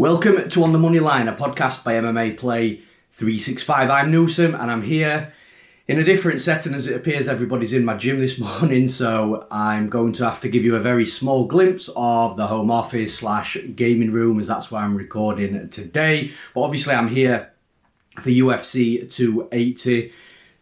Welcome to On The Money Line, a podcast by MMA Play 365. I'm Newsom and I'm here in a different setting as it appears everybody's in my gym this morning, so I'm going to have to give you a very small glimpse of the home office / gaming room as that's where I'm recording today. But obviously I'm here for UFC 280,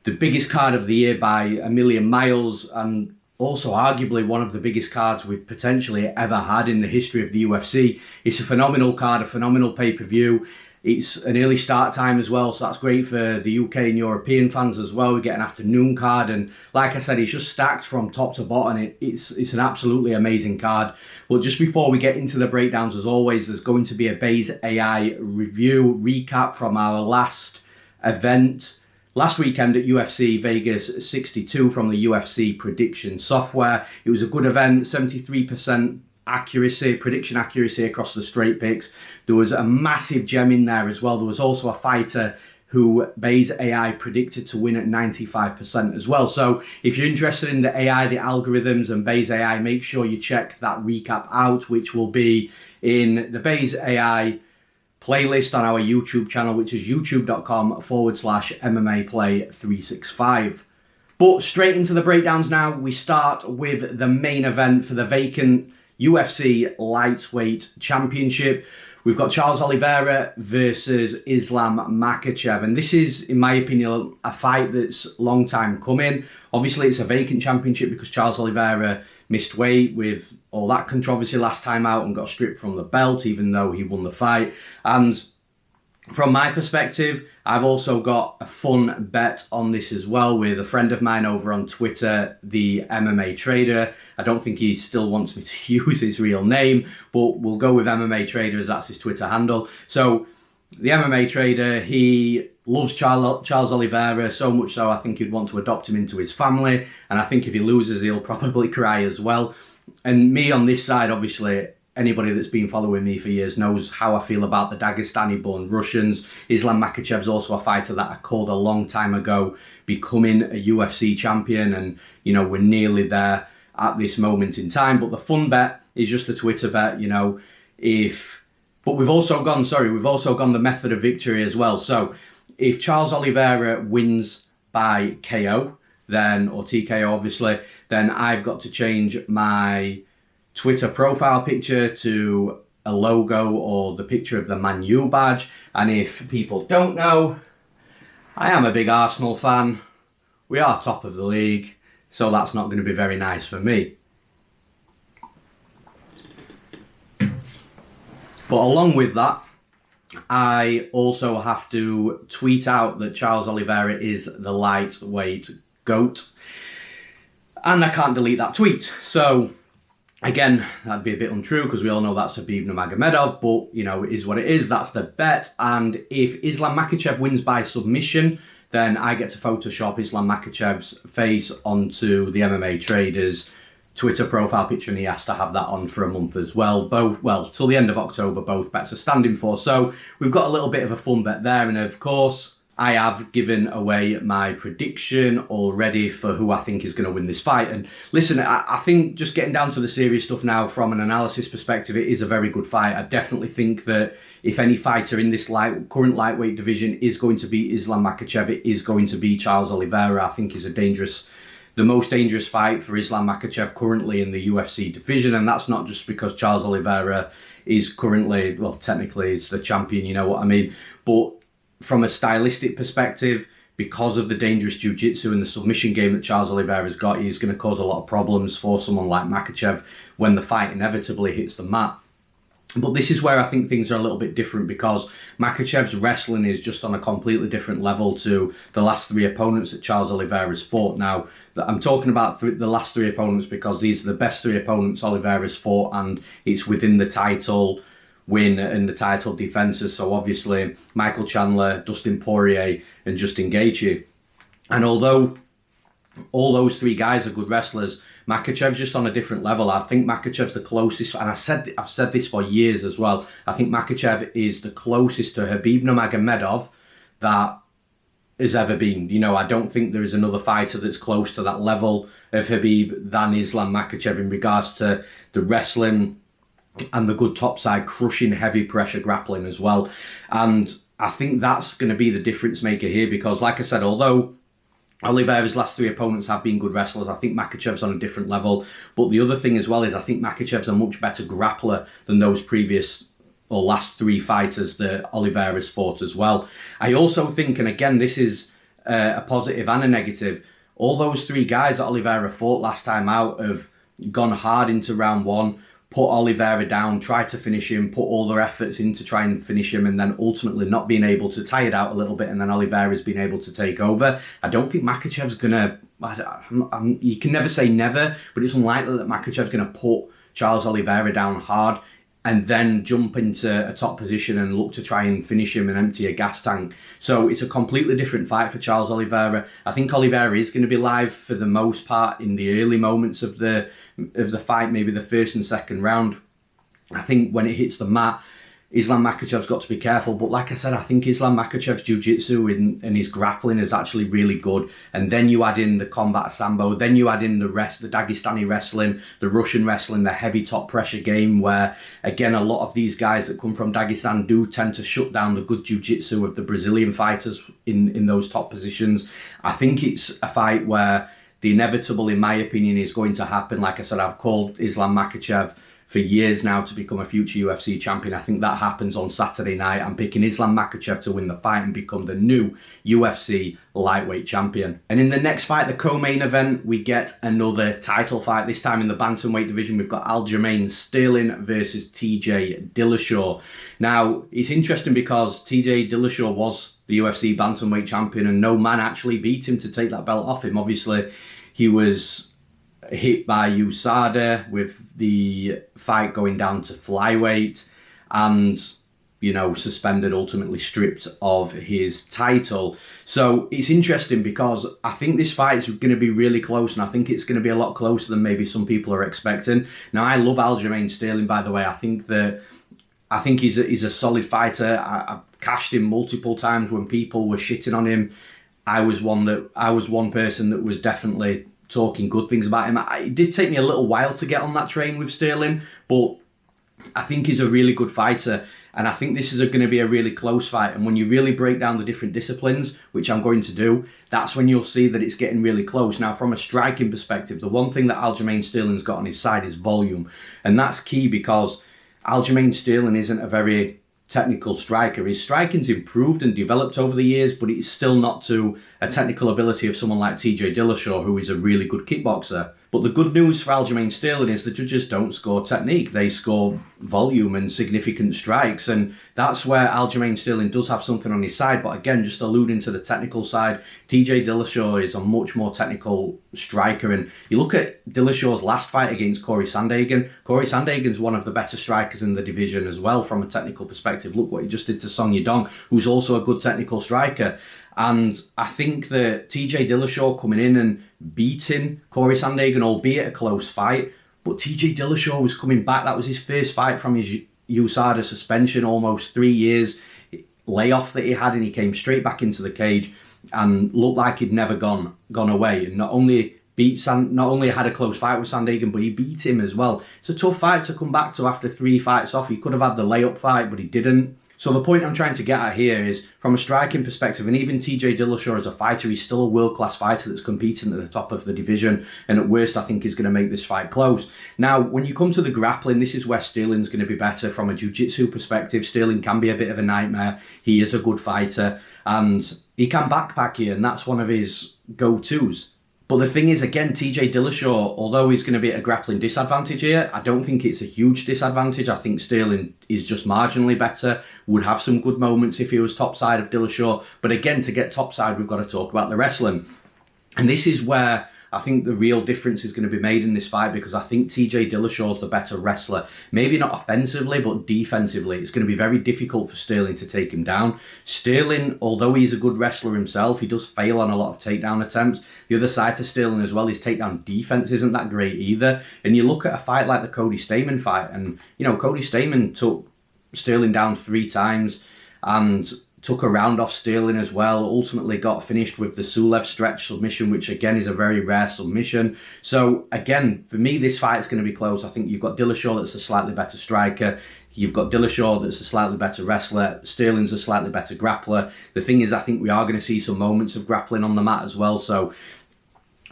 the biggest card of the year by a million miles, and also arguably one of the biggest cards we've potentially ever had in the history of the UFC. It's a phenomenal card, a phenomenal pay-per-view. It's an early start time as well, so that's great for the UK and European fans as well. We get an afternoon card, and like I said, it's just stacked from top to bottom. It's an absolutely amazing card. But just before we get into the breakdowns, as always, there's going to be a Base AI review recap from our last event last weekend at UFC Vegas 62 from the UFC prediction software. It was a good event, 73% accuracy, prediction accuracy across the straight picks. There was a massive gem in there as well. There was also a fighter who Base AI predicted to win at 95% as well. So if you're interested in the AI, the algorithms and Base AI, make sure you check that recap out, which will be in the Base AI playlist on our YouTube channel, which is youtube.com/MMA Play 365. But straight into the breakdowns now. We start with the main event for the vacant UFC lightweight championship. We've got Charles Oliveira versus Islam Makhachev, and this is, in my opinion, a fight that's long time coming. Obviously, it's a vacant championship because Charles Oliveira missed weight with all that controversy last time out and got stripped from the belt, even though he won the fight. And from my perspective, I've also got a fun bet on this as well with a friend of mine over on Twitter, the MMA Trader. I don't think he still wants me to use his real name, but we'll go with MMA Trader as that's his Twitter handle. So the MMA Trader, he loves Charles Oliveira so much so I think he'd want to adopt him into his family. And I think if he loses, he'll probably cry as well. And me on this side, obviously, anybody that's been following me for years knows how I feel about the Dagestani-born Russians. Islam Makhachev's also a fighter that I called a long time ago becoming a UFC champion, and you know, we're nearly there at this moment in time. But the fun bet is just a Twitter bet, you know. But we've also gone the method of victory as well. So if Charles Oliveira wins by KO, then, or TKO obviously, then I've got to change my Twitter profile picture to a logo or the picture of the Man U badge. And if people don't know, I am a big Arsenal fan. We are top of the league, so that's not going to be very nice for me. But along with that, I also have to tweet out that Charles Oliveira is the lightweight GOAT. And I can't delete that tweet. So again, that'd be a bit untrue because we all know that's Khabib Nurmagomedov, but you know, it is what it is. That's the bet. And if Islam Makhachev wins by submission, then I get to Photoshop Islam Makhachev's face onto the MMA Trader's Twitter profile picture, and he has to have that on for a month as well. Till the end of October, both bets are standing for. So we've got a little bit of a fun bet there. And of course, I have given away my prediction already for who I think is going to win this fight. And listen, I think just getting down to the serious stuff now from an analysis perspective, it is a very good fight. I definitely think that if any fighter in this current lightweight division is going to beat Islam Makhachev, it is going to be Charles Oliveira. I think is the most dangerous fight for Islam Makhachev currently in the UFC division. And that's not just because Charles Oliveira is currently, well, technically it's the champion, you know what I mean? But from a stylistic perspective, because of the dangerous jiu-jitsu and the submission game that Charles Oliveira's got, he's going to cause a lot of problems for someone like Makhachev when the fight inevitably hits the mat. But this is where I think things are a little bit different because Makhachev's wrestling is just on a completely different level to the last three opponents that Charles Oliveira's fought. Now, I'm talking about the last three opponents because these are the best three opponents Oliveira's fought, and it's within the title win and the title defences. So obviously Michael Chandler, Dustin Poirier and Justin Gaethje. And although all those three guys are good wrestlers, Makhachev's just on a different level. I think Makhachev's the closest, and I've said this for years as well, I think Makhachev is the closest to Khabib Nurmagomedov that has ever been. You know, I don't think there is another fighter that's close to that level of Khabib than Islam Makhachev in regards to the wrestling, and the good top side, crushing heavy pressure grappling as well. And I think that's going to be the difference maker here, because like I said, although Oliveira's last 3 opponents have been good wrestlers, I think Makhachev's on a different level. But the other thing as well is I think Makhachev's a much better grappler than those previous or last 3 fighters that Oliveira's fought as well. I also think, and again, this is a positive and a negative, all those 3 guys that Oliveira fought last time out have gone hard into round 1, put Oliveira down, try to finish him, put all their efforts in to try and finish him, and then ultimately not being able to tie it out a little bit, and then Oliveira's been able to take over. I don't think Makhachev's going to... You can never say never, but it's unlikely that Makhachev's going to put Charles Oliveira down hard and then jump into a top position and look to try and finish him and empty a gas tank. So it's a completely different fight for Charles Oliveira. I think Oliveira is going to be live for the most part in the early moments of the fight, maybe the first and second round. I think when it hits the mat, Islam Makhachev's got to be careful. But like I said, I think Islam Makhachev's jiu-jitsu and his grappling is actually really good. And then you add in the combat sambo, then you add in the Dagestani wrestling, the Russian wrestling, the heavy top pressure game, where, again, a lot of these guys that come from Dagestan do tend to shut down the good jiu-jitsu of the Brazilian fighters in those top positions. I think it's a fight where the inevitable, in my opinion, is going to happen. Like I said, I've called Islam Makhachev for years now to become a future UFC champion. I think that happens on Saturday night. I'm picking Islam Makhachev to win the fight and become the new UFC lightweight champion. And in the next fight, the co-main event, we get another title fight. This time in the bantamweight division, we've got Aljamain Sterling versus TJ Dillashaw. Now, it's interesting because TJ Dillashaw was the UFC bantamweight champion and no man actually beat him to take that belt off him. Obviously, he was hit by USADA with the fight going down to flyweight and, you know, suspended, ultimately stripped of his title. So it's interesting because I think this fight is going to be really close, and I think it's going to be a lot closer than maybe some people are expecting. Now, I love Aljamain Sterling, by the way. I think he's a solid fighter. I've cashed him multiple times when people were shitting on him. I was one person that was definitely talking good things about him. It did take me a little while to get on that train with Sterling, but I think he's a really good fighter, and I think this is going to be a really close fight. And when you really break down the different disciplines, which I'm going to do, that's when you'll see that it's getting really close. Now, from a striking perspective, the one thing that Aljamain Sterling's got on his side is volume, and that's key because Aljamain Sterling isn't a very technical striker. His striking's improved and developed over the years, but it's still not to a technical ability of someone like TJ Dillashaw, who is a really good kickboxer. But the good news for Aljamain Sterling is the judges don't score technique, they score volume and significant strikes, and that's where Aljamain Sterling does have something on his side. But again, just alluding to the technical side, TJ Dillashaw is a much more technical striker, and you look at Dillashaw's last fight against Corey Sandhagen. Corey Sandhagen's one of the better strikers in the division as well from a technical perspective. Look what he just did to Song Yadong, who's also a good technical striker. And I think that TJ Dillashaw coming in and beating Corey Sandhagen, albeit a close fight, but TJ Dillashaw was coming back. That was his first fight from his USADA suspension, almost 3 years layoff that he had, and he came straight back into the cage and looked like he'd never gone away. And not only had a close fight with Sandhagen, but he beat him as well. It's a tough fight to come back to after 3 fights off. He could have had the layup fight, but he didn't. So the point I'm trying to get at here is, from a striking perspective, and even TJ Dillashaw as a fighter, he's still a world-class fighter that's competing at the top of the division, and at worst, I think he's going to make this fight close. Now, when you come to the grappling, this is where Sterling's going to be better. From a jiu-jitsu perspective, Sterling can be a bit of a nightmare. He is a good fighter, and he can backpack you, and that's one of his go-tos. But the thing is, again, TJ Dillashaw, although he's going to be at a grappling disadvantage here, I don't think it's a huge disadvantage. I think Sterling is just marginally better, would have some good moments if he was topside of Dillashaw. But again, to get topside, we've got to talk about the wrestling. And this is where I think the real difference is going to be made in this fight, because I think TJ Dillashaw's the better wrestler. Maybe not offensively, but defensively. It's going to be very difficult for Sterling to take him down. Sterling, although he's a good wrestler himself, he does fail on a lot of takedown attempts. The other side to Sterling as well, his takedown defense isn't that great either. And you look at a fight like the Cody Stamann fight, and, you know, Cody Stamann took Sterling down 3 times, and took a round off Sterling as well, ultimately got finished with the Sulev stretch submission, which again is a very rare submission. So again, for me, this fight is going to be close. I think you've got Dillashaw that's a slightly better striker. You've got Dillashaw that's a slightly better wrestler. Sterling's a slightly better grappler. The thing is, I think we are going to see some moments of grappling on the mat as well. So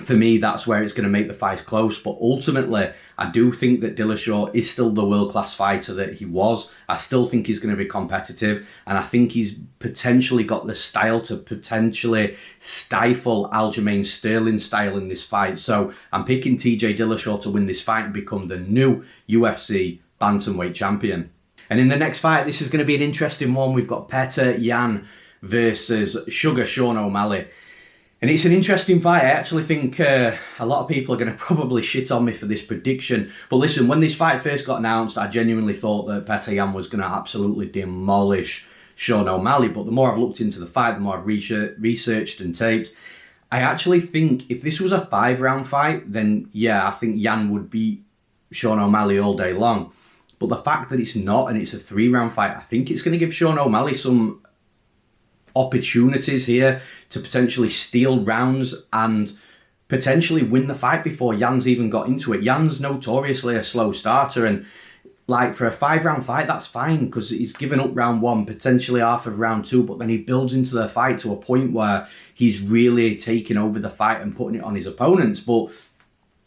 for me, that's where it's going to make the fight close. But ultimately, I do think that Dillashaw is still the world-class fighter that he was. I still think he's going to be competitive. And I think he's potentially got the style to potentially stifle Aljamain Sterling style in this fight. So I'm picking TJ Dillashaw to win this fight and become the new UFC bantamweight champion. And in the next fight, this is going to be an interesting one. We've got Petr Yan versus Sugar Sean O'Malley. And it's an interesting fight. I actually think a lot of people are going to probably shit on me for this prediction. But listen, when this fight first got announced, I genuinely thought that Petr Yan was going to absolutely demolish Sean O'Malley. But the more I've looked into the fight, the more I've researched and taped, I actually think if this was a 5-round fight, then yeah, I think Yan would beat Sean O'Malley all day long. But the fact that it's not and it's a 3-round fight, I think it's going to give Sean O'Malley some opportunities here to potentially steal rounds and potentially win the fight before Yan's even got into it. Yan's notoriously a slow starter, and like for a 5-round fight, that's fine because he's given up round 1, potentially half of round 2, but then he builds into the fight to a point where he's really taking over the fight and putting it on his opponents. But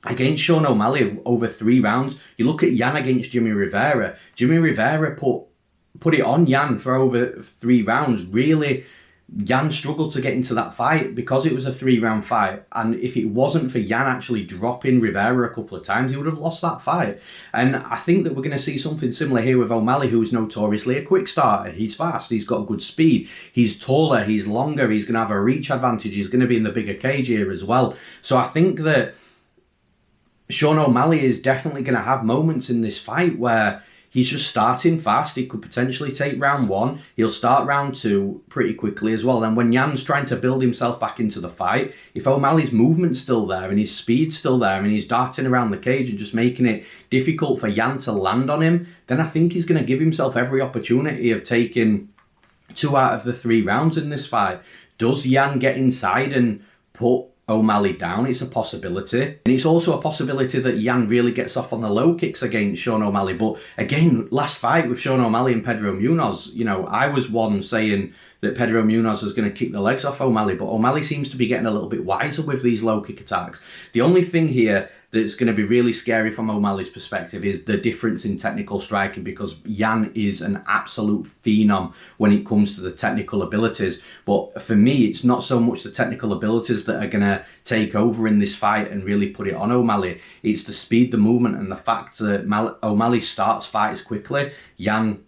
against Sean O'Malley over 3 rounds, you look at Yan against Jimmy Rivera. Jimmy Rivera put it on Yan for over 3 rounds. Really, Yan struggled to get into that fight because it was a 3-round fight. And if it wasn't for Yan actually dropping Rivera a couple of times, he would have lost that fight. And I think that we're going to see something similar here with O'Malley, who's notoriously a quick starter. He's fast, he's got good speed, he's taller, he's longer, he's going to have a reach advantage, he's going to be in the bigger cage here as well. So I think that Sean O'Malley is definitely going to have moments in this fight where he's just starting fast. He could potentially take round 1. He'll start round 2 pretty quickly as well. And when Yan's trying to build himself back into the fight, if O'Malley's movement's still there and his speed's still there and he's darting around the cage and just making it difficult for Yan to land on him, then I think he's going to give himself every opportunity of taking 2 out of the 3 rounds in this fight. Does Yan get inside and put O'Malley down? It's a possibility. And it's also a possibility that Yan really gets off on the low kicks against Sean O'Malley. But again, last fight with Sean O'Malley and Pedro Munoz, you know, I was one saying that Pedro Munoz was going to kick the legs off O'Malley, but O'Malley seems to be getting a little bit wiser with these low kick attacks. The only thing here that's going to be really scary from O'Malley's perspective is the difference in technical striking, because Yan is an absolute phenom when it comes to the technical abilities. But for me, it's not so much the technical abilities that are going to take over in this fight and really put it on O'Malley. It's the speed, the movement, and the fact that O'Malley starts fights quickly. Yan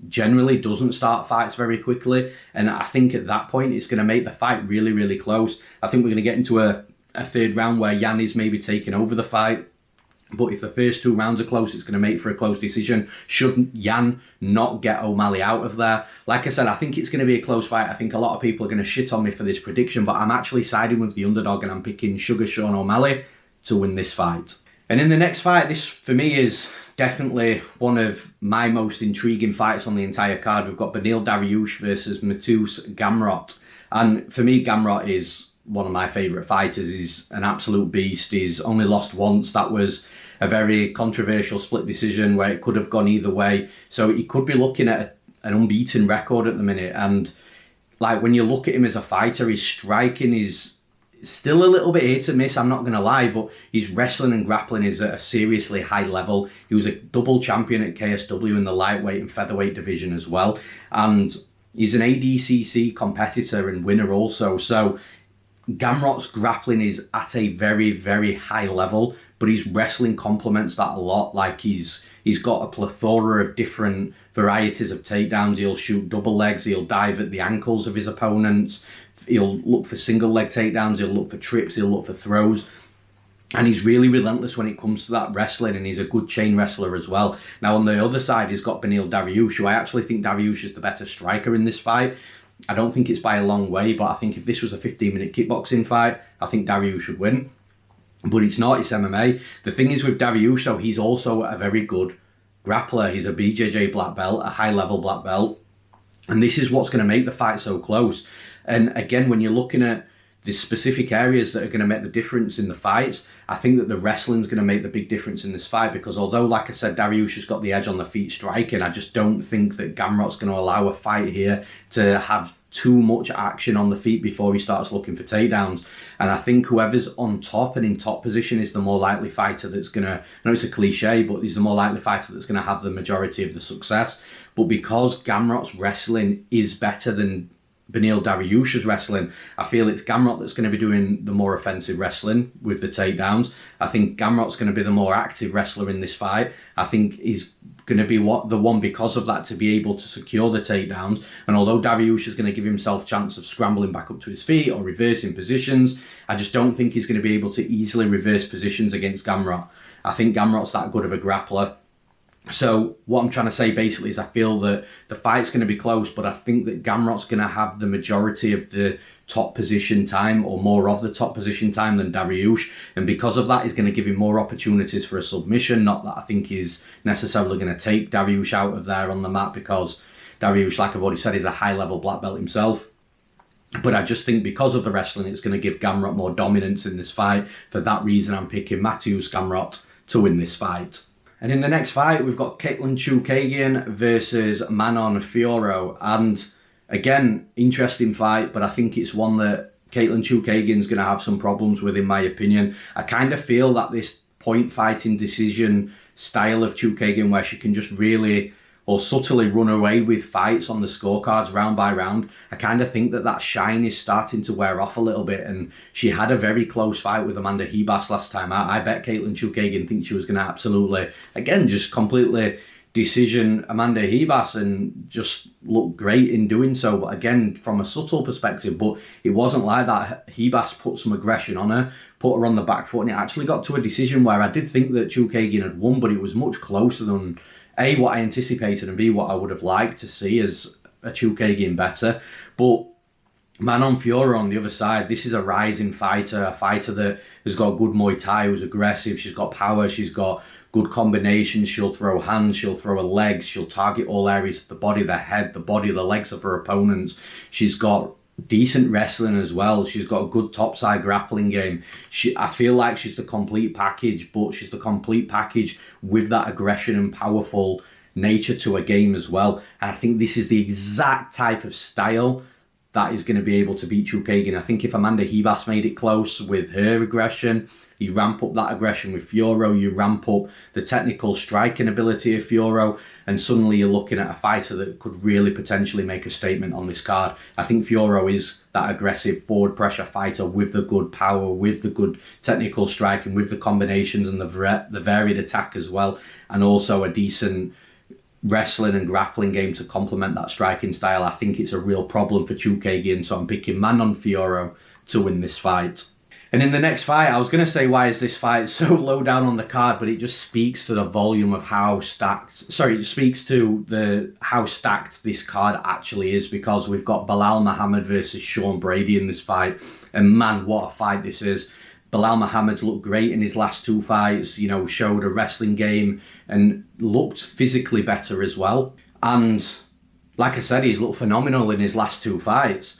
generally doesn't start fights very quickly, and I think at that point it's going to make the fight really, really close. I think we're going to get into a 3rd round where Yan is maybe taking over the fight, but if the first 2 rounds are close, it's going to make for a close decision. Should Yan not get O'Malley out of there? Like I said, I think it's going to be a close fight. I think a lot of people are going to shit on me for this prediction, but I'm actually siding with the underdog and I'm picking Sugar Sean O'Malley to win this fight. And in the next fight, this for me is definitely one of my most intriguing fights on the entire card. We've got Beneil Dariush versus Mateusz Gamrot. And for me, Gamrot is one of my favourite fighters. He's an absolute beast. He's only lost once. That was a very controversial split decision where it could have gone either way. So he could be looking at an unbeaten record at the minute. And like when you look at him as a fighter, his striking is still a little bit hit and miss, I'm not going to lie, but his wrestling and grappling is at a seriously high level. He was a double champion at KSW in the lightweight and featherweight division as well. And he's an ADCC competitor and winner also. So Gamrot's grappling is at a very, very high level, but his wrestling complements that a lot. Like he's got a plethora of different varieties of takedowns. He'll shoot double legs, he'll dive at the ankles of his opponents, he'll look for single leg takedowns, he'll look for trips, he'll look for throws. And he's really relentless when it comes to that wrestling, and he's a good chain wrestler as well. Now on the other side, he's got Beneil Dariush, who I actually think Dariush is the better striker in this fight. I don't think it's by a long way, but I think if this was a 15-minute kickboxing fight, I think Dariush should win. But it's not, it's MMA. The thing is with Dariush, though, he's also a very good grappler. He's a BJJ black belt, a high-level black belt. And this is what's going to make the fight so close. And again, when you're looking at the specific areas that are going to make the difference in the fights, I think that the wrestling's going to make the big difference in this fight, because although, like I said, Dariush has got the edge on the feet striking, I just don't think that Gamrot's going to allow a fight here to have too much action on the feet before he starts looking for takedowns. And I think whoever's on top and in top position is the more likely fighter that's going to, I know it's a cliche, but he's the more likely fighter that's going to have the majority of the success. But because Gamrot's wrestling is better than Beneil Dariush's wrestling, I feel it's Gamrot that's going to be doing the more offensive wrestling with the takedowns. I think Gamrot's going to be the more active wrestler in this fight. I think he's going to be the one because of that to be able to secure the takedowns. And although Dariush is going to give himself a chance of scrambling back up to his feet or reversing positions, I just don't think he's going to be able to easily reverse positions against Gamrot. I think Gamrot's that good of a grappler. So what I'm trying to say basically is I feel that the fight's going to be close, but I think that Gamrot's going to have the majority of the top position time, or more of the top position time, than Dariush. And because of that, he's going to give him more opportunities for a submission. Not that I think he's necessarily going to take Dariush out of there on the mat, because Dariush, like I've already said, is a high-level black belt himself. But I just think because of the wrestling, it's going to give Gamrot more dominance in this fight. For that reason, I'm picking Mateusz Gamrot to win this fight. And in the next fight, we've got Katlyn Chookagian versus Manon Fiorot. And again, interesting fight, but I think it's one that Katlyn Chookagian's going to have some problems with, in my opinion. I kind of feel that this point fighting decision style of Chookagian, where she can just really or subtly run away with fights on the scorecards round by round, I kind of think that shine is starting to wear off a little bit. And she had a very close fight with Amanda Ribas last time out. I bet Katlyn Chookagian thinks she was going to absolutely, again, just completely decision Amanda Ribas and just look great in doing so. But again, from a subtle perspective, but it wasn't like that. Ribas put some aggression on her, put her on the back foot, and it actually got to a decision where I did think that Chookagian had won, but it was much closer than A, what I anticipated, and B, what I would have liked to see as a Chookagian better. But Manon Fiorot on the other side, this is a rising fighter, a fighter that has got good Muay Thai, who's aggressive, she's got power, she's got good combinations, she'll throw hands, she'll throw her legs, she'll target all areas of the body, the head, the body, the legs of her opponents. She's got decent wrestling as well. She's got a good topside grappling game. I feel like she's the complete package, but she's the complete package with that aggression and powerful nature to her game as well. And I think this is the exact type of style that is going to be able to beat Chookagian. I think if Amanda Ribas made it close with her aggression, you ramp up that aggression with Fiorot, you ramp up the technical striking ability of Fiorot, and suddenly you're looking at a fighter that could really potentially make a statement on this card. I think Fiorot is that aggressive forward pressure fighter with the good power, with the good technical striking, with the combinations and the varied attack as well, and also a decent wrestling and grappling game to complement that striking style. I think it's a real problem for Chookagian, so I'm picking Manon Fiorot to win this fight. And in the next fight, I was going to say, why is this fight so low down on the card, but it just speaks to the volume of how stacked, it speaks to how stacked this card actually is, because we've got Belal Muhammad versus Sean Brady in this fight. And man, what a fight this is. Belal Muhammad's looked great in his last two fights, showed a wrestling game and looked physically better as well. And like I said, he's looked phenomenal in his last two fights.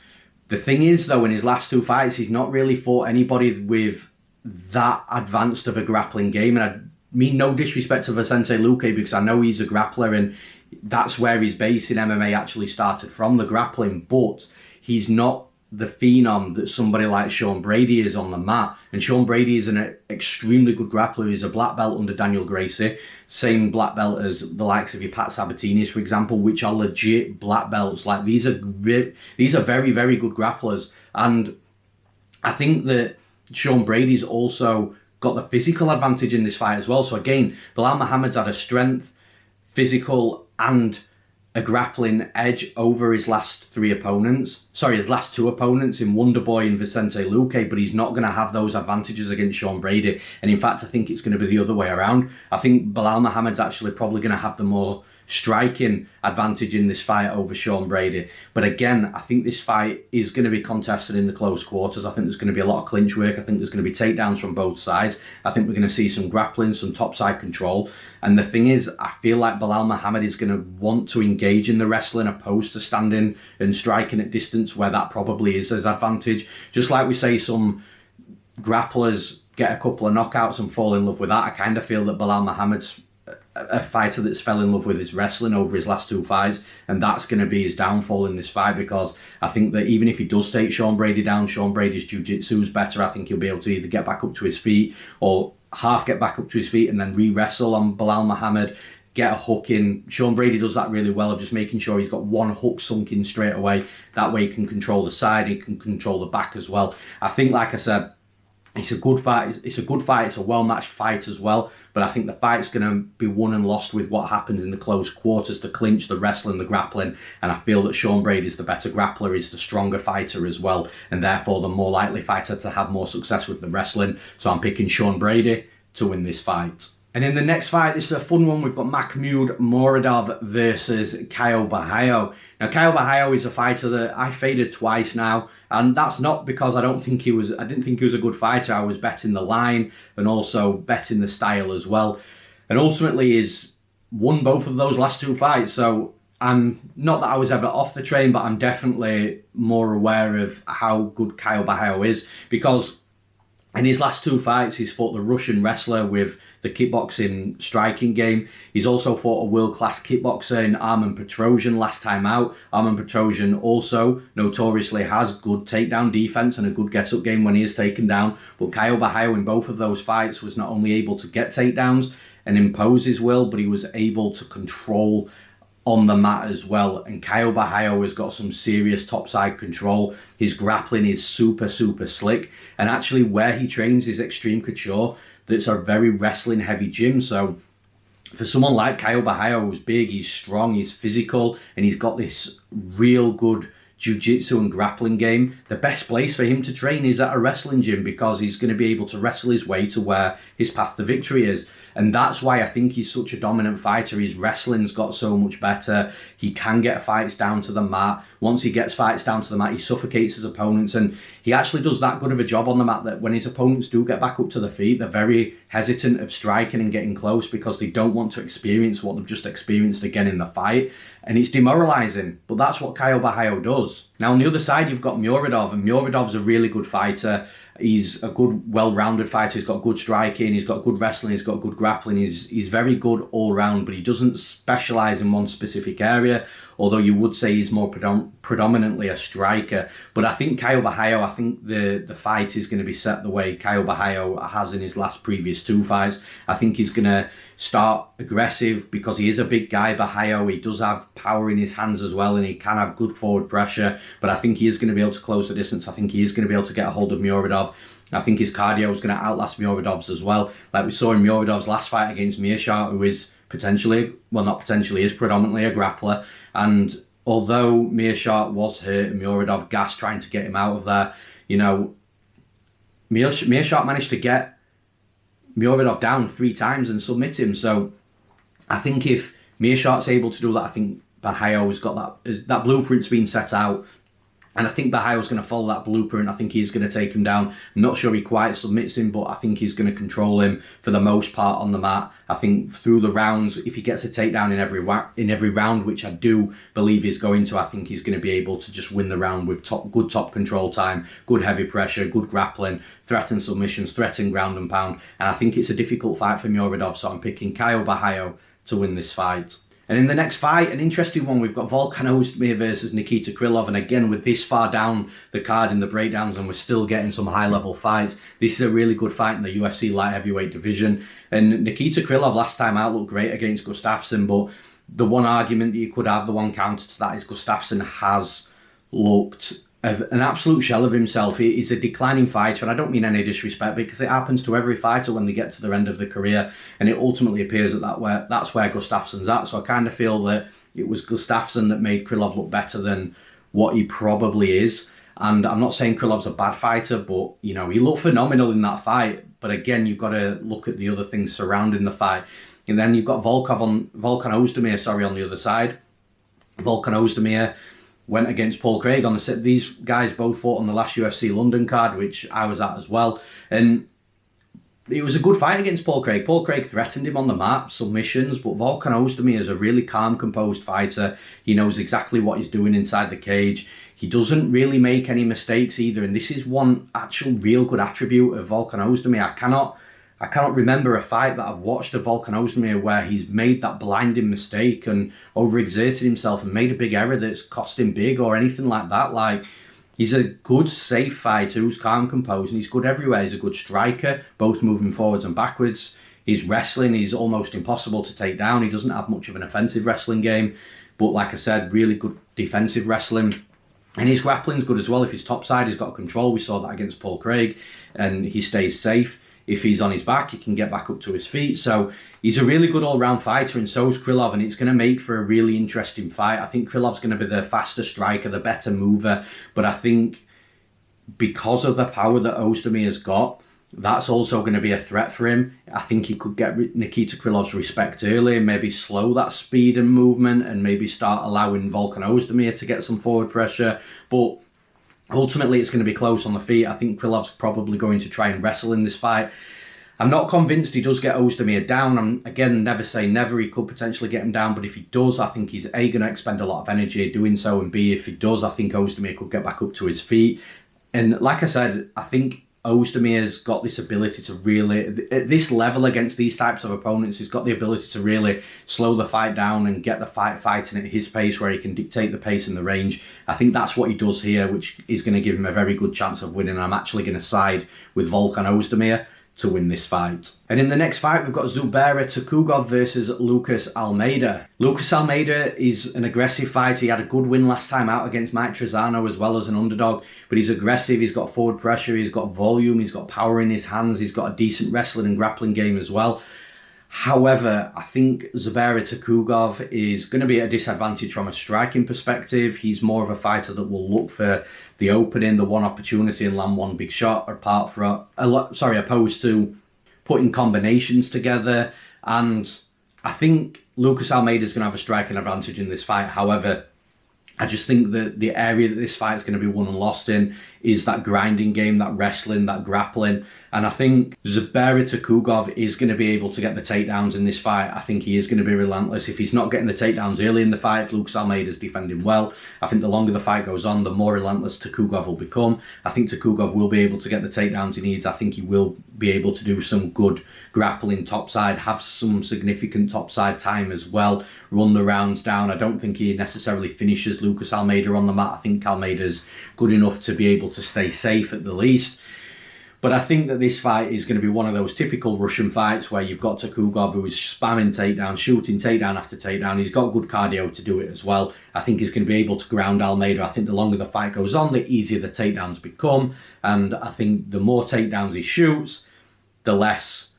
The thing is, though, in his last two fights, he's not really fought anybody with that advanced of a grappling game. And I mean no disrespect to Vicente Luque, because I know he's a grappler and that's where his base in MMA actually started from, the grappling. But he's not the phenom that somebody like Sean Brady is on the mat. And Sean Brady is an extremely good grappler. He's a black belt under Daniel Gracie, same black belt as the likes of your Pat Sabatini's, for example, which are legit black belts. Like, these are very, very good grapplers. And I think that Sean Brady's also got the physical advantage in this fight as well. So again, Belal Muhammad's had a strength, physical, and a grappling edge over his last two opponents in Wonderboy and Vicente Luque, but he's not going to have those advantages against Sean Brady. And in fact, I think it's going to be the other way around. I think Belal Muhammad's actually probably going to have the more striking advantage in this fight over Sean Brady. But again, I think this fight is going to be contested in the close quarters. I think there's going to be a lot of clinch work. I think there's going to be takedowns from both sides. I think we're going to see some grappling, some topside control. And the thing is, I feel like Belal Muhammad is going to want to engage in the wrestling opposed to standing and striking at distance, where that probably is his advantage. Just like we say some grapplers get a couple of knockouts and fall in love with that, I kind of feel that Belal Muhammad's a fighter that's fell in love with his wrestling over his last 2 fights, and that's going to be his downfall in this fight, because I think that even if he does take Sean Brady down, Sean Brady's jiu-jitsu is better. I think he'll be able to either get back up to his feet or half get back up to his feet and then re-wrestle on Belal Muhammad, get a hook in. Sean Brady does that really well, of just making sure he's got one hook sunk in straight away. That way he can control the side, he can control the back as well. I think, like I said, it's a good fight. It's a well-matched fight as well. But I think the fight's going to be won and lost with what happens in the close quarters, the clinch, the wrestling, the grappling. And I feel that Sean Brady's the better grappler, is the stronger fighter as well, and therefore the more likely fighter to have more success with the wrestling. So I'm picking Sean Brady to win this fight. And in the next fight, this is a fun one. We've got Makhmud Muradov versus Caio Borralho. Now, Caio Borralho is a fighter that I faded twice now, and that's not because I didn't think he was a good fighter. I was betting the line and also betting the style as well. And ultimately he's won both of those last 2 fights. So I'm not that I was ever off the train, but I'm definitely more aware of how good Caio Borralho is, because in his last 2 fights, he's fought the Russian wrestler with the kickboxing striking game. He's also fought a world-class kickboxer in Armen Petrosian last time out. Armen Petrosian also notoriously has good takedown defense and a good get-up game when he is taken down. But Caio Borralho in both of those fights was not only able to get takedowns and impose his will, but he was able to control on the mat as well. And Caio Borralho has got some serious topside control. His grappling is super, super slick. And actually where he trains is Extreme Couture. That's a very wrestling heavy gym. So for someone like Caio Borralho, who's big, he's strong, he's physical, and he's got this real good jiu-jitsu and grappling game, the best place for him to train is at a wrestling gym, because he's going to be able to wrestle his way to where his path to victory is. And that's why I think he's such a dominant fighter. His wrestling's got so much better. He can get fights down to the mat. Once he gets fights down to the mat, he suffocates his opponents. And he actually does that good of a job on the mat that when his opponents do get back up to the feet, they're very hesitant of striking and getting close, because they don't want to experience what they've just experienced again in the fight. And it's demoralising, but that's what Caio Borralho does. Now on the other side, you've got Muradov, and Muradov's a really good fighter. He's a good, well-rounded fighter. He's got good striking, he's got good wrestling, he's got good grappling. He's very good all round, but he doesn't specialise in one specific area, although you would say he's more predominantly a striker. But I think Caio Borralho, I think the fight is going to be set the way Caio Borralho has in his previous 2 fights. I think he's going to start aggressive, because he is a big guy, Borralho. He does have power in his hands as well, and he can have good forward pressure, but I think he is going to be able to close the distance. I think he is going to be able to get a hold of Muradov. I think his cardio is going to outlast Muradov's as well. Like we saw in Muradov's last fight against Makhachev, who is is predominantly a grappler. And although Makhachev was hurt and Muradov gassed trying to get him out of there, you know, Makhachev managed to get Muradov down 3 times and submit him. So I think if Makachev's able to do that, I think Borralho has got that blueprint's been set out. And I think Borralho's going to follow that blueprint. I think he's going to take him down. I'm not sure he quite submits him, but I think he's going to control him for the most part on the mat. I think through the rounds, if he gets a takedown in every round, which I do believe he's going to, I think he's going to be able to just win the round with good top control time, good heavy pressure, good grappling, threaten submissions, threaten ground and pound. And I think it's a difficult fight for Muradov, so I'm picking Caio Borralho to win this fight. And in the next fight, an interesting one, we've got Volkan Oezdemir versus Nikita Krylov. And again, with this far down the card in the breakdowns, and we're still getting some high-level fights, this is a really good fight in the UFC light heavyweight division. And Nikita Krylov last time out looked great against Gustafsson, but the one argument that you could have, the one counter to that, is Gustafsson has looked an absolute shell of himself. He's a declining fighter, and I don't mean any disrespect, because it happens to every fighter when they get to their end of their career, and it ultimately appears that that's where Gustafsson's at. So I kind of feel that it was Gustafsson that made Krylov look better than what he probably is. And I'm not saying Krylov's a bad fighter, but you know, he looked phenomenal in that fight. But again, you've got to look at the other things surrounding the fight. And then you've got Volkan Oezdemir, on the other side. Volkan Oezdemir went against Paul Craig on the set. These guys both fought on the last UFC London card, which I was at as well. And it was a good fight against Paul Craig. Paul Craig threatened him on the mat, submissions, but Volkan Oezdemir is a really calm, composed fighter. He knows exactly what he's doing inside the cage. He doesn't really make any mistakes either, and this is one actual real good attribute of Volkan Oezdemir. I cannot remember a fight that I've watched of Volkan Oezdemir where he's made that blinding mistake and overexerted himself and made a big error that's cost him big or anything like that. Like, he's a good, safe fighter who's calm, composed, and he's good everywhere. He's a good striker, both moving forwards and backwards. His wrestling is almost impossible to take down. He doesn't have much of an offensive wrestling game, but like I said, really good defensive wrestling. And his grappling's good as well. If he's topside, he's got control. We saw that against Paul Craig, and he stays safe. If he's on his back, he can get back up to his feet. So he's a really good all-round fighter, and so is Krylov, and it's going to make for a really interesting fight. I think Krylov's going to be the faster striker, the better mover, but I think because of the power that Oezdemir's got, that's also going to be a threat for him. I think he could get Nikita Krylov's respect early and maybe slow that speed and movement and maybe start allowing Volkan Oezdemir to get some forward pressure. But ultimately, it's going to be close on the feet. I think Krylov's probably going to try and wrestle in this fight. I'm not convinced he does get Oezdemir down. I'm, again, never say never. He could potentially get him down, but if he does, I think he's A, going to expend a lot of energy doing so, and B, if he does, I think Oezdemir could get back up to his feet. And like I said, I think Oezdemir's got this ability to really, at this level against these types of opponents, he's got the ability to really slow the fight down and get the fight fighting at his pace where he can dictate the pace and the range. I think that's what he does here, which is going to give him a very good chance of winning. I'm actually going to side with Volkan Oezdemir to win this fight. And in the next fight, we've got Zubaira Tukhugov versus Lucas Almeida. Lucas Almeida is an aggressive fighter. He had a good win last time out against Mike Trezano as well as an underdog, but he's aggressive, he's got forward pressure, he's got volume, he's got power in his hands, he's got a decent wrestling and grappling game as well. However, I think Zubaira Tukhugov is going to be at a disadvantage from a striking perspective. He's more of a fighter that will look for the opening, the one opportunity and land one big shot, opposed to putting combinations together. And I think Lucas Almeida is going to have a striking advantage in this fight. However, I just think that the area that this fight is going to be won and lost in is that grinding game, that wrestling, that grappling. And I think Zubaira Tukhugov is going to be able to get the takedowns in this fight. I think he is going to be relentless. If he's not getting the takedowns early in the fight, if Lucas Almeida is defending well, I think the longer the fight goes on, the more relentless Tukhugov will become. I think Tukhugov will be able to get the takedowns he needs. I think he will be able to do some good grappling topside, have some significant topside time as well, run the rounds down. I don't think he necessarily finishes Lucas Almeida on the mat. I think Almeida's good enough to be able to stay safe at the least. But I think that this fight is going to be one of those typical Russian fights where you've got Tukhugov who is spamming takedown, shooting takedown after takedown. He's got good cardio to do it as well. I think he's going to be able to ground Almeida. I think the longer the fight goes on, the easier the takedowns become. And I think the more takedowns he shoots, the less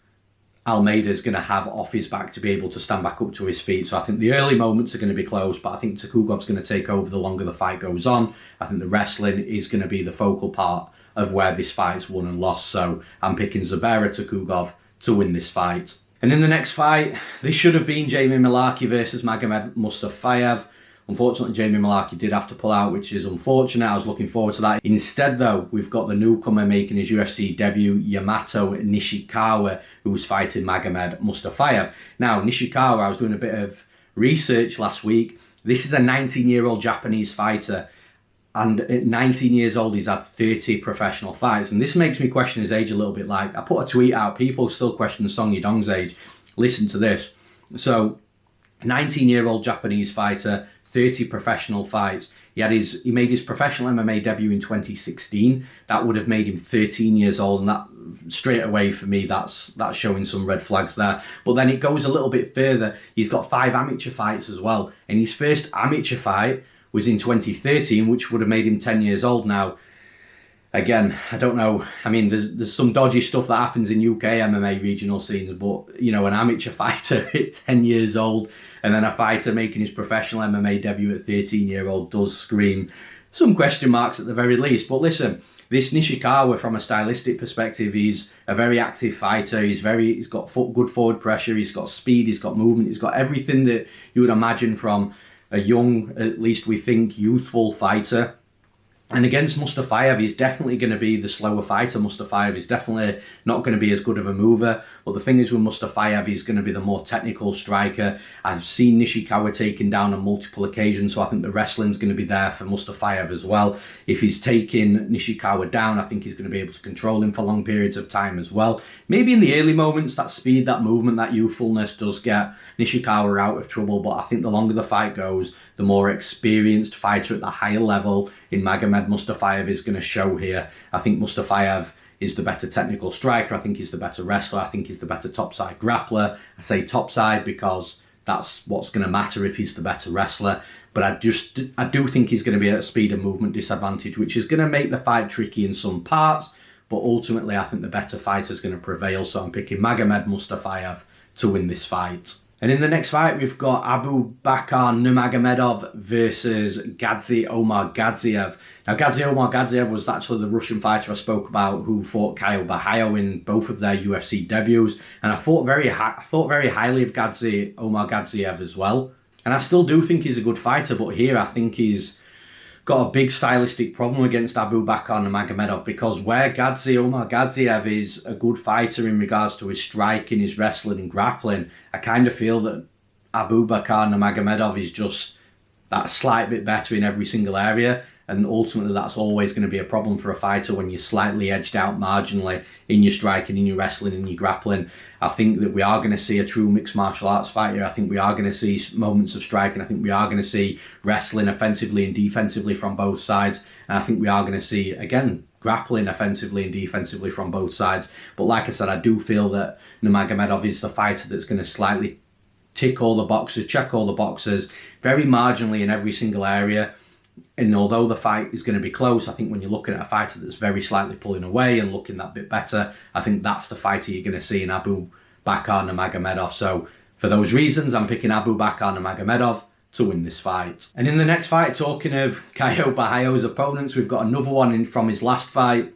Almeida is going to have off his back to be able to stand back up to his feet. So I think the early moments are going to be close, but I think Tukhugov's going to take over the longer the fight goes on. I think the wrestling is going to be the focal part of where this fight's won and lost. So I'm picking Zubaira Tukhugov to win this fight. And in the next fight, this should have been Jamie Mullarkey versus Magomed Mustafaev. Unfortunately, Jamie Mullarkey did have to pull out, which is unfortunate. I was looking forward to that. Instead, though, we've got the newcomer making his UFC debut, Yamato Nishikawa, who was fighting Magomed Mustafaev. Now, Nishikawa, I was doing a bit of research last week. This is a 19-year-old Japanese fighter. And at 19 years old, he's had 30 professional fights. And this makes me question his age a little bit. Like, I put a tweet out, people still question Song Yadong's age. Listen to this. So, 19-year-old Japanese fighter, 30 professional fights. He made his professional MMA debut in 2016. That would have made him 13 years old. And that, straight away for me, that's showing some red flags there. But then it goes a little bit further. He's got 5 amateur fights as well. And his first amateur fight was in 2013, which would have made him 10 years old now. Again, I don't know. I mean, there's some dodgy stuff that happens in UK MMA regional scenes, but, you know, an amateur fighter at 10 years old and then a fighter making his professional MMA debut at 13-year-old does scream some question marks at the very least. But listen, This Nishikawa, from a stylistic perspective, he's a very active fighter. He's got good forward pressure. He's got speed. He's got movement. He's got everything that you would imagine from a young, at least we think, youthful fighter. And against Mustafaev, he's definitely going to be the slower fighter. Mustafaev is definitely not going to be as good of a mover. But the thing is with Mustafaev, he's going to be the more technical striker. I've seen Nishikawa taken down on multiple occasions, so I think the wrestling's going to be there for Mustafaev as well. If he's taking Nishikawa down, I think he's going to be able to control him for long periods of time as well. Maybe in the early moments, that speed, that movement, that youthfulness does get Nishikawa out of trouble. But I think the longer the fight goes, the more experienced fighter at the higher level in Magomed Mustafaev is going to show here. I think Mustafaev is the better technical striker. I think he's the better wrestler. I think he's the better topside grappler. I say topside because that's what's going to matter if he's the better wrestler. But I do think he's going to be at a speed and movement disadvantage, which is going to make the fight tricky in some parts. But ultimately, I think the better fighter is going to prevail. So I'm picking Magomed Mustafaev to win this fight. And in the next fight, we've got Abubakar Nurmagomedov versus Gadzi Omar Gadziev. Now, Gadzi Omar Gadziev was actually the Russian fighter I spoke about who fought Caio in both of their UFC debuts. And I thought very highly of Gadzi Omar Gadziev as well. And I still do think he's a good fighter, but here I think he's got a big stylistic problem against Abubakar Nurmagomedov, because where Gadzi Omar Gadziev is a good fighter in regards to his striking, his wrestling and grappling, I kind of feel that Abubakar Nurmagomedov is just that slight bit better in every single area. And ultimately, that's always going to be a problem for a fighter when you're slightly edged out marginally in your striking, in your wrestling, in your grappling. I think that we are going to see a true mixed martial arts fight here. I think we are going to see moments of striking. I think we are going to see wrestling offensively and defensively from both sides. And I think we are going to see, again, grappling offensively and defensively from both sides. But like I said, I do feel that Nurmagomedov is the fighter that's going to slightly tick all the boxes, check all the boxes, very marginally in every single area. And although the fight is going to be close, I think when you're looking at a fighter that's very slightly pulling away and looking that bit better, I think that's the fighter you're going to see in Abubakar Nurmagomedov. So for those reasons, I'm picking Abubakar Nurmagomedov to win this fight. And in the next fight, talking of Caio's opponents, we've got another one in from his last fight.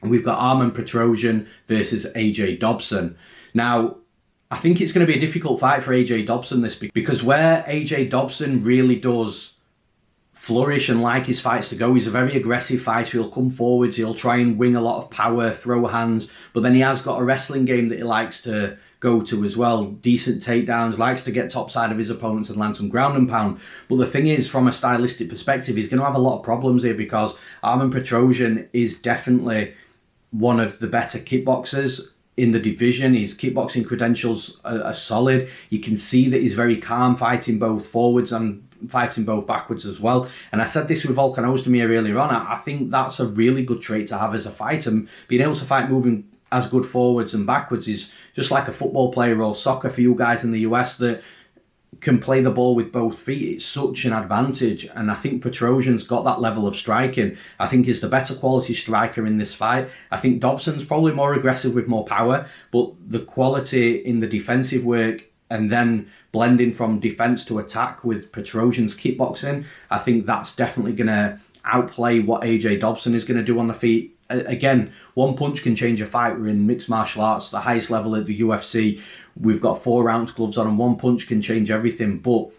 And we've got Armen Petrosyan versus AJ Dobson. Now, I think it's going to be a difficult fight for AJ Dobson, this, because where AJ Dobson really does flourish and like his fights to go, he's a very aggressive fighter. He'll come forwards, he'll try and wing a lot of power, throw hands, but then he has got a wrestling game that he likes to go to as well. Decent takedowns, likes to get top side of his opponents and land some ground and pound. But the thing is, from a stylistic perspective, he's going to have a lot of problems here, because Armen Petrosyan is definitely one of the better kickboxers in the division. His kickboxing credentials are solid. You can see that he's very calm, fighting both forwards and fighting both backwards as well. And I said this with Volkan Oezdemir earlier on. I think that's a really good trait to have as a fighter. Being able to fight moving as good forwards and backwards is just like a football player or soccer for you guys in the US that can play the ball with both feet. It's such an advantage. And I think Petrosyan's got that level of striking. I think he's the better quality striker in this fight. I think Dobson's probably more aggressive with more power, but the quality in the defensive work and then blending from defence to attack with Petrosyan's kickboxing, I think that's definitely going to outplay what AJ Dobson is going to do on the feet. Again, one punch can change a fight. We're in mixed martial arts, the highest level at the UFC. We've got 4-ounce gloves on, and one punch can change everything. But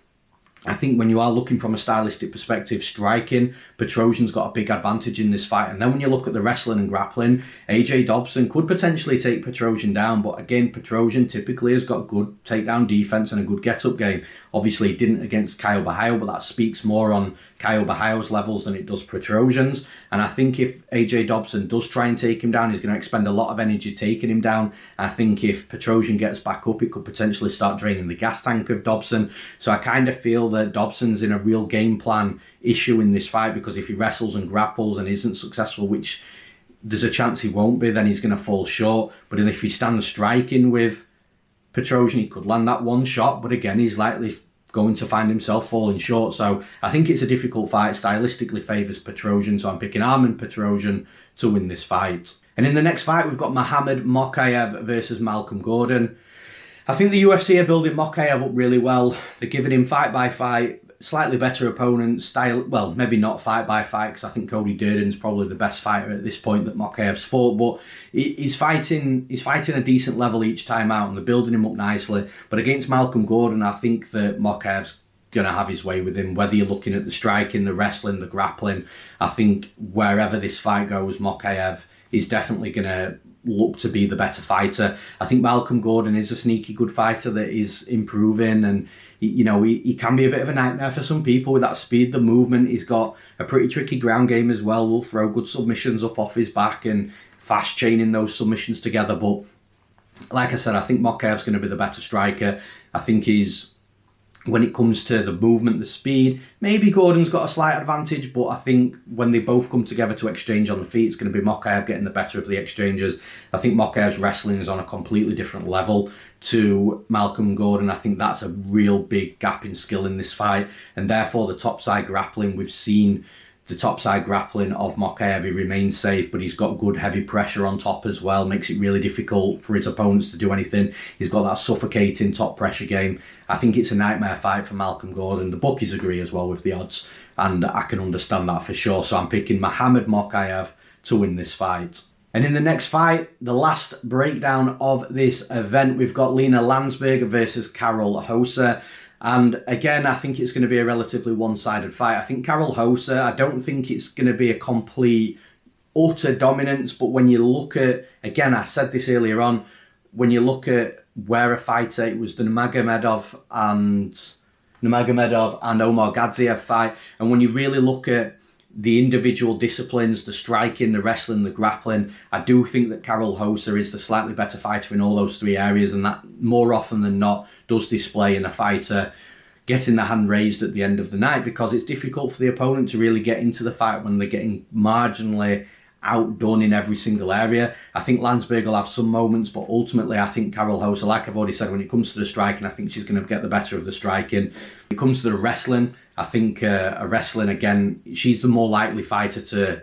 I think when you are looking from a stylistic perspective, striking, Petrosyan's got a big advantage in this fight. And then when you look at the wrestling and grappling, AJ Dobson could potentially take Petrosyan down. But again, Petrosyan typically has got good takedown defense and a good get-up game. Obviously, he didn't against Caio, but that speaks more on Caio's levels than it does Petrosyan's. And I think if AJ Dobson does try and take him down, he's going to expend a lot of energy taking him down. And I think if Petrosyan gets back up, it could potentially start draining the gas tank of Dobson. So I kind of feel that Dobson's in a real game plan issue in this fight, because if he wrestles and grapples and isn't successful, which there's a chance he won't be, then he's going to fall short. But if he stands striking with Petrosyan, he could land that one shot, but again, he's likely going to find himself falling short. So I think it's a difficult fight. Stylistically favours Petrosyan, so I'm picking Armen Petrosyan to win this fight. And in the next fight, we've got Makhachev versus Malcolm Gordon. I think the UFC are building Makhachev up really well. They're giving him fight by fight slightly better opponent style. Well, maybe not fight by fight, because I think Cody Durden's probably the best fighter at this point that Makhachev's fought. But he's fighting a decent level each time out, and they're building him up nicely. But against Malcolm Gordon, I think that Makhachev's going to have his way with him. Whether you're looking at the striking, the wrestling, the grappling, I think wherever this fight goes, Makhachev is definitely going to look to be the better fighter. I think Malcolm Gordon is a sneaky good fighter that is improving, and he can be a bit of a nightmare for some people with that speed, the movement. He's got a pretty tricky ground game as well. Will throw good submissions up off his back and fast chaining those submissions together. But like I said, I think Makhachev's going to be the better striker. I think when it comes to the movement, the speed, maybe Gordon's got a slight advantage, but I think when they both come together to exchange on the feet, it's going to be Makhachev getting the better of the exchanges. I think Makhachev's wrestling is on a completely different level to Malcolm Gordon. I think that's a real big gap in skill in this fight, and therefore the topside grappling, we've seen the topside grappling of Makhachev. He remains safe, but he's got good heavy pressure on top as well. Makes it really difficult for his opponents to do anything. He's got that suffocating top pressure game. I think it's a nightmare fight for Malcolm Gordon. The bookies agree as well with the odds, and I can understand that for sure. So I'm picking Muhammad Makhachev to win this fight. And in the next fight, the last breakdown of this event, we've got Lina Landsberg versus Carol Hosa. And again, I think it's going to be a relatively one-sided fight. I think Carol Hosa, I don't think it's going to be a complete, utter dominance. But when you look at, again, I said this earlier on, when you look at where a fighter, it was the Nurmagomedov and Omar Gadzhiev fight. And when you really look at the individual disciplines, the striking, the wrestling, the grappling, I do think that Carol Hosa is the slightly better fighter in all those three areas, and that more often than not does display in a fighter getting the hand raised at the end of the night, because it's difficult for the opponent to really get into the fight when they're getting marginally outdone in every single area. I think Landsberg will have some moments, but ultimately I think Carol Hosa, like I've already said, when it comes to the striking, I think she's going to get the better of the striking. When it comes to the wrestling, I think a wrestling, again, she's the more likely fighter to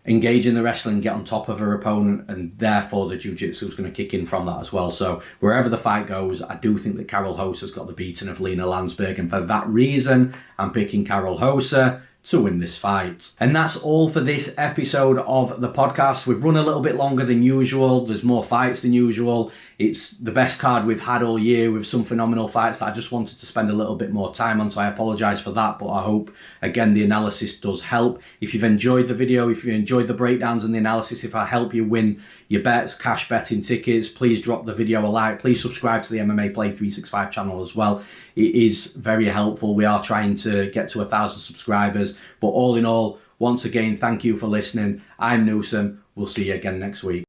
engage in the wrestling, get on top of her opponent, and therefore the jiu-jitsu is going to kick in from that as well. So wherever the fight goes, I do think that Carol Hosa's got the beating of Lina Landsberg, and for that reason, I'm picking Carol Hosa to win this fight. And that's all for this episode of the podcast. We've run a little bit longer than usual. There's more fights than usual. It's the best card we've had all year with some phenomenal fights that I just wanted to spend a little bit more time on, so I apologise for that, but I hope, again, the analysis does help. If you've enjoyed the video, if you enjoyed the breakdowns and the analysis, if I help you win your bets, cash betting tickets, please drop the video a like. Please subscribe to the MMA Play 365 channel as well. It is very helpful. We are trying to get to 1,000 subscribers, but all in all, once again, thank you for listening. I'm Newsom. We'll see you again next week.